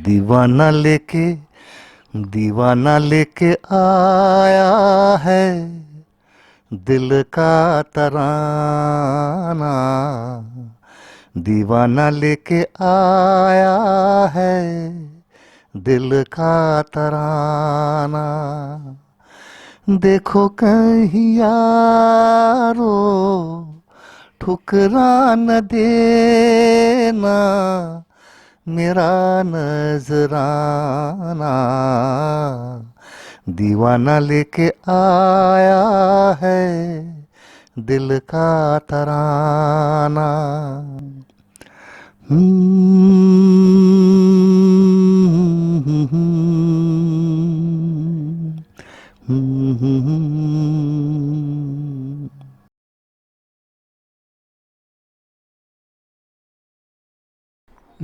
दीवाना लेके दीवाना लेके आया है दिल का तराना, दीवाना लेके आया है दिल का तराना। देखो कहीं यारो ठुकरा न देना मेरा नजराना, दीवाना लेके आया है दिल का तराना।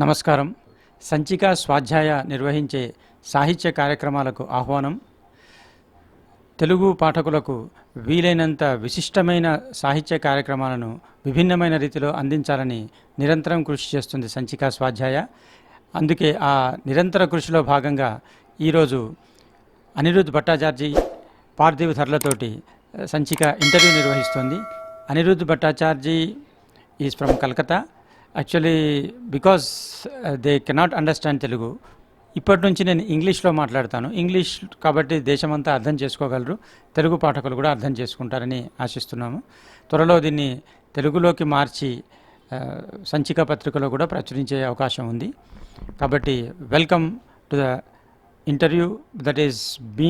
నమస్కారం. సంచిక స్వాధ్యాయ నిర్వహించే సాహిత్య కార్యక్రమాలకు ఆహ్వానం. తెలుగు పాఠకులకు వీలైనంత విశిష్టమైన సాహిత్య కార్యక్రమాలను విభిన్నమైన రీతిలో అందించాలని నిరంతరం కృషి చేస్తుంది సంచిక స్వాధ్యాయ. అందుకే ఆ నిరంతర కృషిలో భాగంగా ఈరోజు అనిరుద్ భట్టాచార్జీ పార్థివ్ ధరలతోటి సంచిక ఇంటర్వ్యూ నిర్వహిస్తుంది. Anirudh Bhattacharjee is from Calcutta. Actually because they cannot understand Telugu, ఇప్పటి నుంచి నేను ఇంగ్లీష్లో మాట్లాడతాను. ఇంగ్లీష్ కాబట్టి దేశమంతా అర్థం చేసుకోగలరు, తెలుగు పాఠకులు కూడా అర్థం చేసుకుంటారని ఆశిస్తున్నాము. త్వరలో దీన్ని తెలుగులోకి మార్చి సంచిక పత్రికలో కూడా ప్రచురించే అవకాశం ఉంది. కాబట్టి welcome to the interview that is we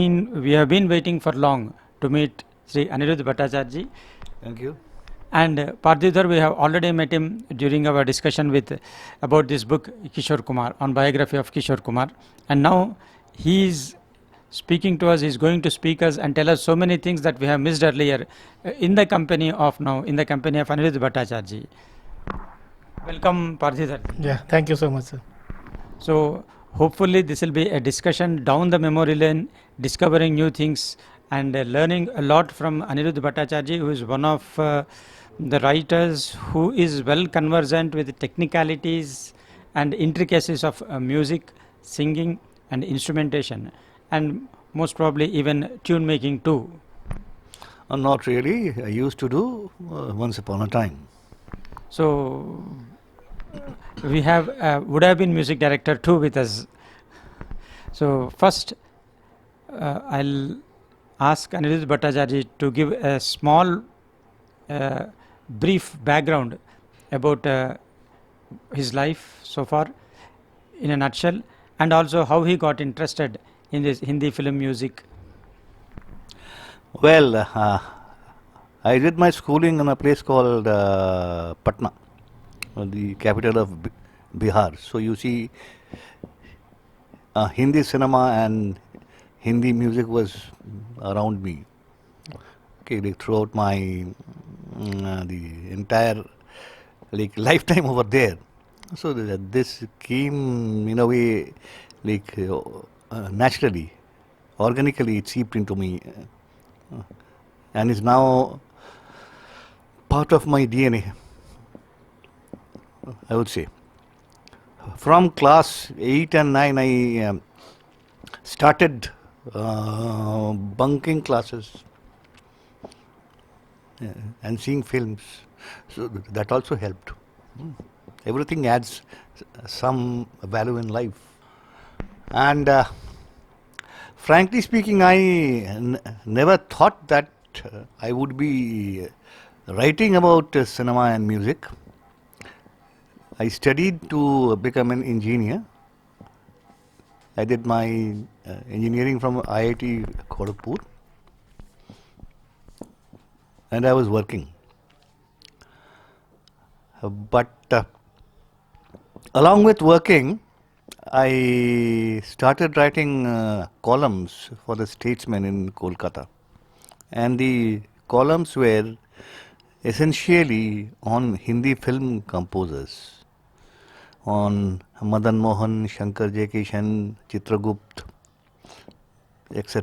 have been waiting for long to meet Shri Anirudh Bhattacharjee. Thank you. And Parthiv, we have already met him during our discussion about this book Kishore Kumar, on biography of Kishore Kumar, and now he is speaking to us. He is going to speak us and tell us so many things that we have missed earlier in the company of Anirudha Bhattacharjee. Welcome, Parthiv. Yeah, thank you so much, sir. So hopefully this will be a discussion down the memory lane, discovering new things and learning a lot from Anirudha Bhattacharjee, who is one of the writers who is well conversant with the technicalities and intricacies of music, singing and instrumentation, and most probably even tune making too. Not really. I used to do once upon a time. So we have would have been music director too with us. So first I'll ask Anirudha Bhattacharjee to give a small brief background about his life so far in a nutshell, and also how he got interested in this Hindi film music. Well, I did my schooling in a place called Patna, the capital of Bihar. So you see, Hindi cinema and Hindi music was around me. Okay, like throughout my the entire lifetime over there. So this came in a way naturally, organically it seeped into me, and is now part of my DNA, I would say. From class 8 and 9 I started bunking classes and seeing films, so that also helped. Everything adds some value in life, and frankly speaking, I never thought that I would be writing about cinema and music. I studied to become an engineer. I did my engineering from IIT Kharagpur, and I was working. But along with working, I started writing columns for the Statesman in Kolkata, and the columns were essentially on Hindi film composers, on Madan Mohan, Shankar Jaikishan, Chitragupt, etc.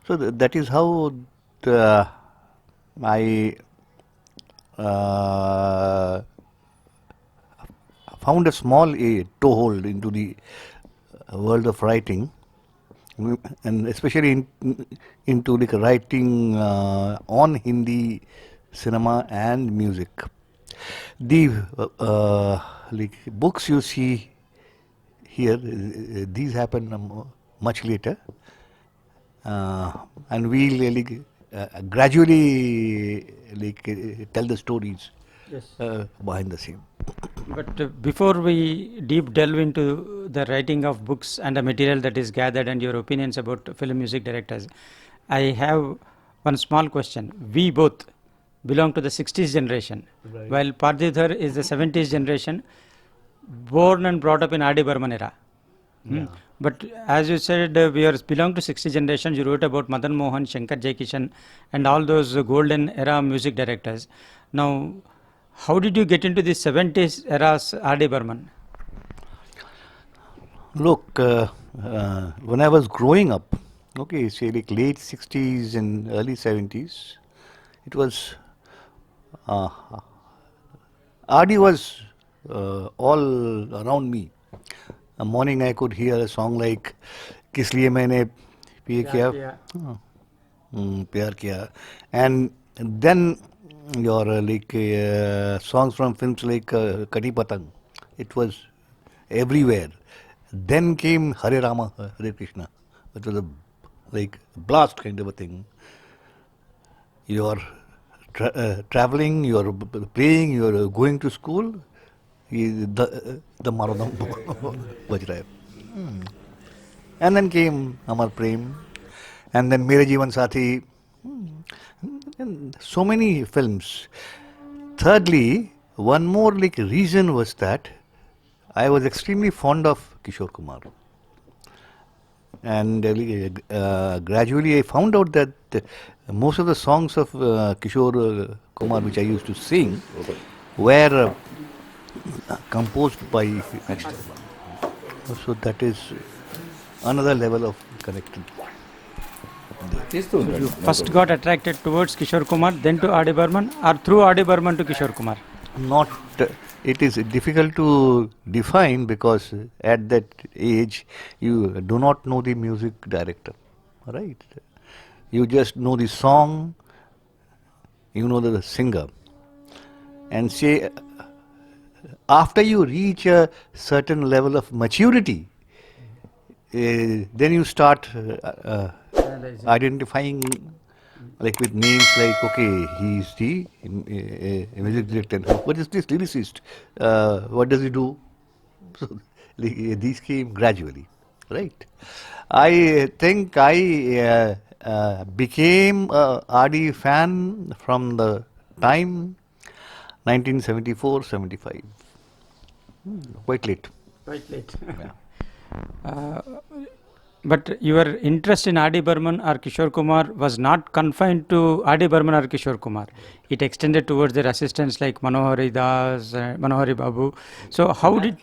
So that is how I found a small toehold into the world of writing, and especially into like writing on Hindi cinema and music. The like books you see here, these happen much later, and we really gradually like tell the stories behind the scene. But before we deep delve into the writing of books and the material that is gathered and your opinions about film music directors, I have one small question. We both belong to the 60s generation, Right. while Parthiv is the 70s generation, born and brought up in R.D. Burman era. Yeah. But as you said, we are belong to 60 generations. You wrote about Madan Mohan, Shankar Jaikishan, and all those golden era music directors. Now, how did you get into the 70s era's R.D. Burman? Look, when I was growing up, okay, say like late 60s and early 70s, it was RD was all around me. A morning I could hear a song like किस लिए मैंने ये किया प्यार किया, and then your like songs from films like Kati Patang, it was everywhere. Then came Hare Rama, Hare Krishna. It was a like blast kind of a thing. You're traveling, you're playing, you're going to school. The Marodam baj raha hai. And then came Amar Prem, and then Mere Jeevan Sathi, and so many films. Thirdly, one more like reason was that I was extremely fond of Kishore Kumar, and gradually I found out that most of the songs of Kishore Kumar which I used to sing were composed by next. So that is another level of connection. You first got attracted towards Kishore Kumar, then to R.D. Burman, or through R.D. Burman to Kishore Kumar? Not, it is difficult to define because at that age you do not know the music director, right? You just know the song, you know the singer, and say after you reach a certain level of maturity, then you start identifying like with names like, okay, he is the music director. What is this lyricist? What does he do? So these came gradually, right? I think I became a RD fan from the time 1974-75. Quite late. Quite late. Yeah. But your interest in R.D. Burman or Kishore Kumar was not confined to R.D. Burman or Kishore Kumar. It extended towards their assistants like Manohari Das, Manohari Babu. So how did...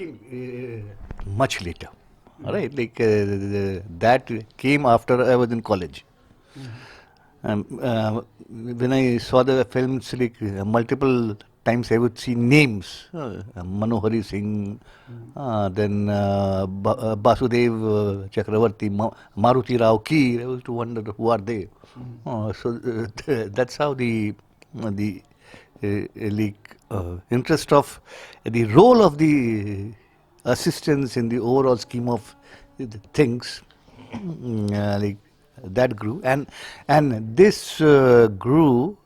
Much later. Right, like that came after I was in college. When I saw the films, like multiple times I would see names, Manohari Singh, then Basudev Chakravarti, Maruti Rao Ki. I was to wonder who are they. So that's how the interest of the role of the assistants in the overall scheme of things like that grew, and this grew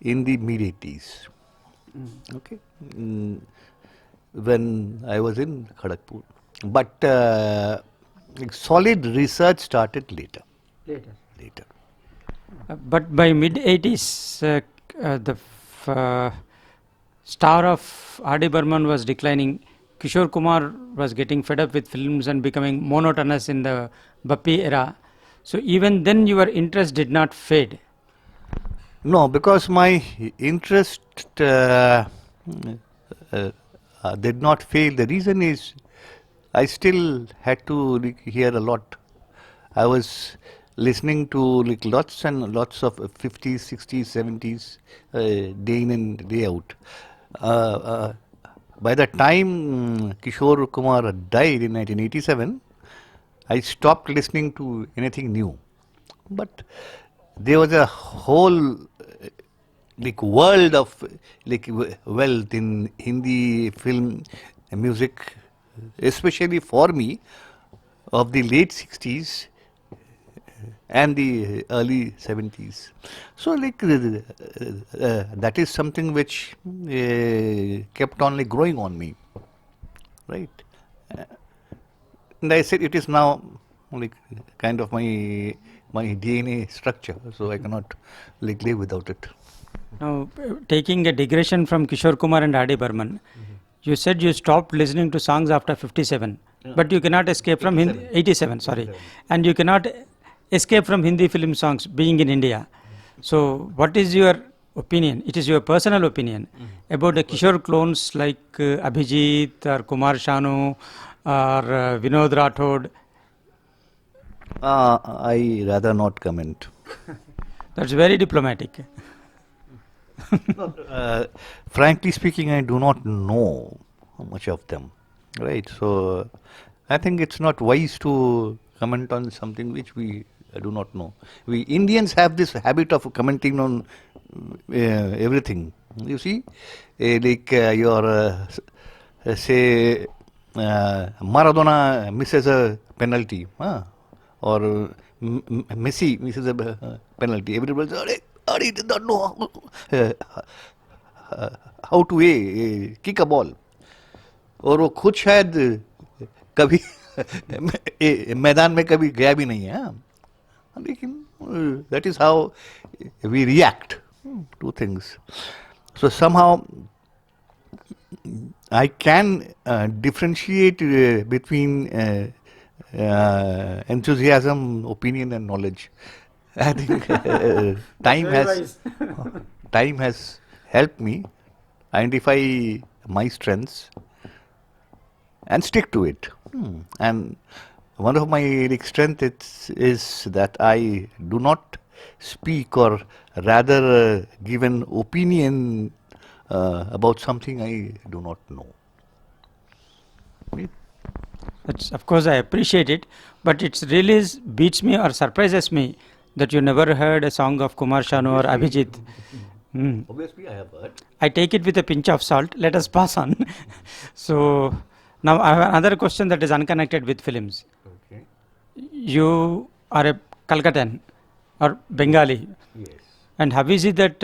in the mid 80s. Okay, when I was in Kharagpur, but solid research started later. Later. But by mid 80s, the star of R.D. Burman was declining. Kishore Kumar was getting fed up with films and becoming monotonous in the Bappi era. So even then your interest did not fade. No, because my interest did not fail. The reason is I still had to hear a lot. I was listening to lots and lots of 50s, 60s, 70s, day in and day out. By the time Kishore Kumar died in 1987, I stopped listening to anything new. But there was a whole like world of wealth in Hindi film music, especially for me, of the late 60s and the early 70s. So that is something which kept on growing on me, right? And I said it is now like kind of my DNA structure, so I cannot live without it. Now, taking a digression from Kishore Kumar and R.D. Burman, you said you stopped listening to songs after 57, but you cannot escape from 87, sorry, and you cannot escape from Hindi film songs being in India. So, what is your opinion? It is your personal opinion about the Kishore clones like Abhijit or Kumar Shanu or Vinod Rathod. I rather not comment. That's very diplomatic. Frankly speaking, I do not know much of them, right? So I think it's not wise to comment on something which we do not know. We Indians have this habit of commenting on everything. You see, say Maradona misses a penalty, or Messi misses a penalty. Everybody says, he did not know how to kick a ball. और वो खुद शायद कभी मैदान में कभी गया भी नहीं है, लेकिन that is how we react to things. So somehow I can differentiate between enthusiasm, opinion, and knowledge. I think time has helped me identify my strengths and stick to it. And one of my strengths is that I do not speak, or rather give an opinion about something I do not know. That's, of course, I appreciate it, but it really beats me or surprises me that you never heard a song of Kumar Shanu or Abhijit. Obviously, I have heard. I take it with a pinch of salt. Let us pass on. So, now I have another question that is unconnected with films. Okay. You are a Kolkatan or Bengali. Yes. And how is it that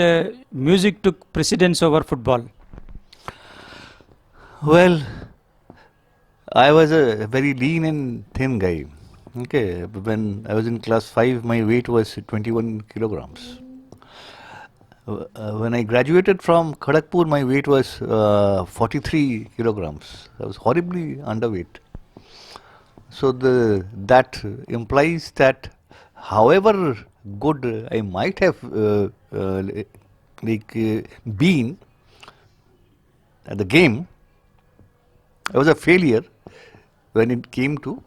music took precedence over football? Well, I was a very lean and thin guy. Okay, when I was in class 5, my weight was 21 kilograms. When I graduated from Kharagpur, my weight was 43 kilograms. I was horribly underweight. So that implies that however good I might have been at the game, I was a failure when it came to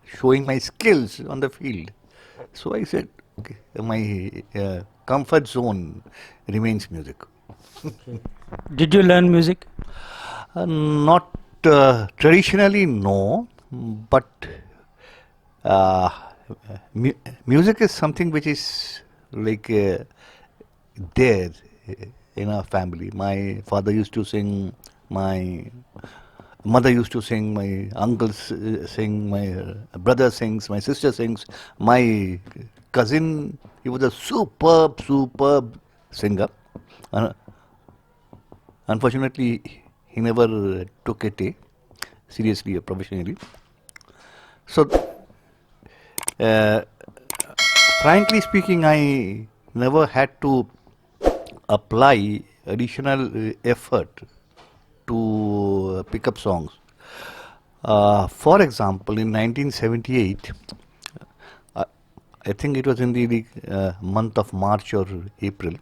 showing my skills on the field. So I said, okay, my comfort zone remains music. Did you learn music? Not traditionally, no, but music is something which is there in our family. My father used to sing, my mother used to sing, my uncles sing, my brother sings, my sister sings, my cousin, he was a superb singer. Unfortunately, he never took it seriously or professionally. So, frankly speaking, I never had to apply additional effort to pick up songs. For example, in 1978, I think it was in the month of March or April,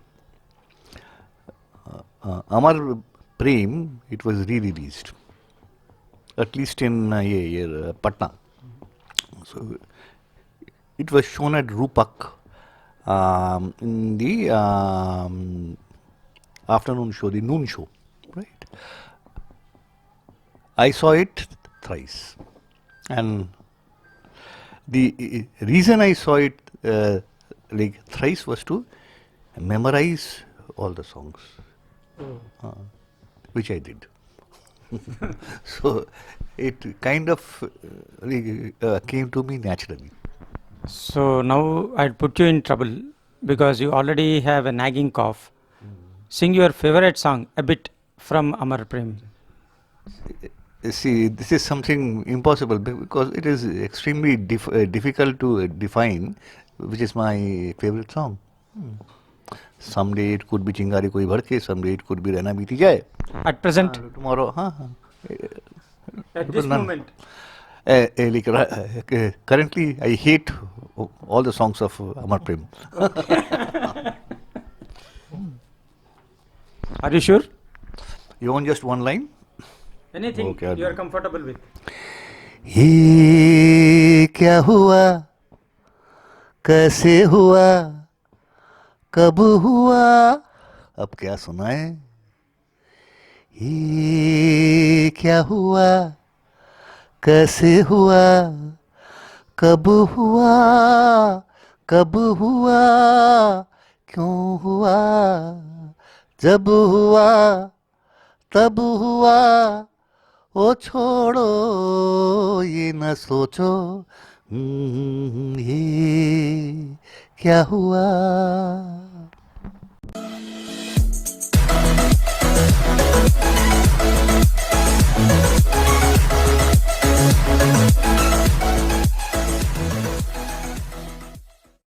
Amar Prem, it was re-released, at least in Patna. So it was shown at Rupak in the afternoon show, the noon show, right? I saw it thrice. And the reason I saw it like thrice was to memorize all the songs, which I did. So it kind of came to me naturally. So now I'd put you in trouble because you already have a nagging cough. Sing your favorite song a bit from Amar Prem. See, this is something impossible because it is extremely difficult to define which is my favorite song. Someday it could be Chingari Koi Bhadke, someday it could be Rehna Biti Jaye. At present, Tomorrow, at this none. moment, Currently, I hate all the songs of Amar Prem. are you sure? You want just one line? Anything Okay, I'll you are do. comfortable with. ये क्या हुआ, कैसे हुआ, कब हुआ, अब क्या सुनाए? ये क्या हुआ, कैसे हुआ, कब हुआ, कब हुआ, क्यों हुआ, जब हुआ, तब हुआ, ओ छोड़ो ये न सोचो, ये क्या हुआ.